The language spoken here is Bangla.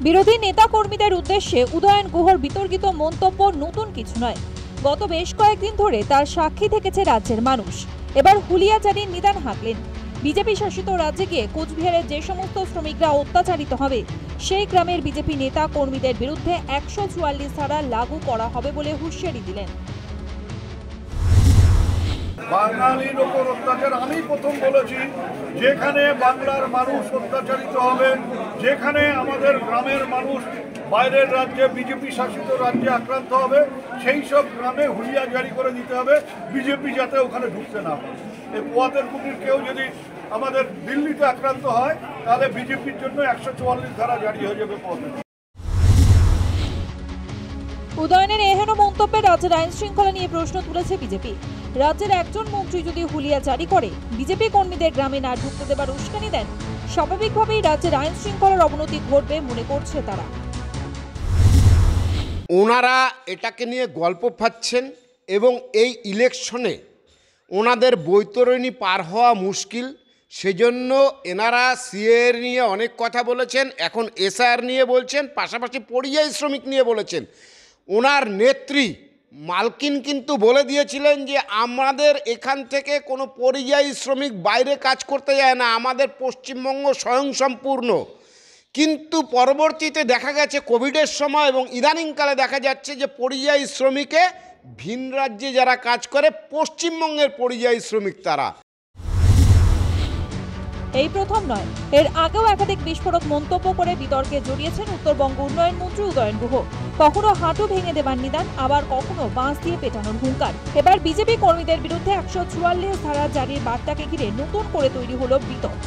বিরোধী নেতা কর্মীদের উদ্দেশ্যে উদয়ন গুহর বিতর্কিত মন্তব্য নতুন কিছু নয়। গত বেশ কয়েকদিন ধরে তার সাক্ষী থেকেছে রাজ্যের মানুষ। এবার হুলিয়াজারির নিদান হাঁকলেন। বিজেপি শাসিত রাজ্যে গিয়ে কোচবিহারের যে সমস্ত শ্রমিকরা অত্যাচারিত হবে সেই গ্রামের বিজেপি নেতা কর্মীদের বিরুদ্ধে 144 ধারা লাগু করা হবে বলে হুঁশিয়ারি দিলেন। বাঙালির ওপর অত্যাচার আমি প্রথম বলেছি, যেখানে বাংলার মানুষ অত্যাচারিত হবে, যেখানে আমাদের গ্রামের মানুষ বাইরের রাজ্যে বিজেপি শাসিত রাজ্যে আক্রান্ত হবে, সেই সব গ্রামে হুলিয়া জারি করে দিতে হবে, বিজেপি যাতে ওখানে ঢুকতে না পারে। এই পোয়াতের কুটির কেউ যদি আমাদের দিল্লিতে আক্রান্ত হয় তাহলে বিজেপির জন্য 144 ধারা জারি হয়ে যাবে পোয়াতের। উদয়নের এহেন মন্তব্যে রাজ্যের আইন শৃঙ্খলা নিয়ে প্রশ্ন তুলেছে বিজেপি। রাজ্যের একজন মন্ত্রী যদি হুলিয়া জারি করে বিজেপি কর্মীদের গ্রামে না ঢুকতে দেবার উস্কানি দেন, স্বাভাবিকভাবেই রাজ্যের আইন শৃঙ্খলার অবনতি ঘটবে মনে করছে তারা। ওনারা এটাকে নিয়ে গল্প ফাচ্ছেন এবং এই ইলেকশনে ওনাদের বৈতরণী পার হওয়া মুশকিল, সেজন্য এনারা সিএর নিয়ে অনেক কথা বলেছেন, এখন এসআর নিয়ে বলছেন, পাশাপাশি পরিযায়ী শ্রমিক নিয়ে বলেছেন। ওনার নেত্রী মালকিন কিন্তু বলে দিয়েছিলেন যে আমাদের এখান থেকে কোনো পরিযায়ী শ্রমিক বাইরে কাজ করতে যায় না, আমাদের পশ্চিমবঙ্গ স্বয়ংসম্পূর্ণ। কিন্তু পরবর্তীতে দেখা গেছে কোভিডের সময় এবং ইদানিংকালে দেখা যাচ্ছে যে পরিযায়ী শ্রমিকে ভিন রাজ্যে যারা কাজ করে পশ্চিমবঙ্গের পরিযায়ী শ্রমিক তারা। এই প্রথম নয়, এর আগেও একাধিক বিস্ফোরক মন্তব্য করে বিতর্কে জড়িয়েছেন উত্তরবঙ্গ উন্নয়ন মন্ত্রী উদয়ন গুহ। কখনো হাঁটু ভেঙে দেবার নিদান, আবার কখনো বাঁশ দিয়ে পেটানোর হুঙ্কার। এবার বিজেপি কর্মীদের বিরুদ্ধে 144 ধারা জারির বার্তাকে ঘিরে নতুন করে তৈরি হলো বিতর্ক।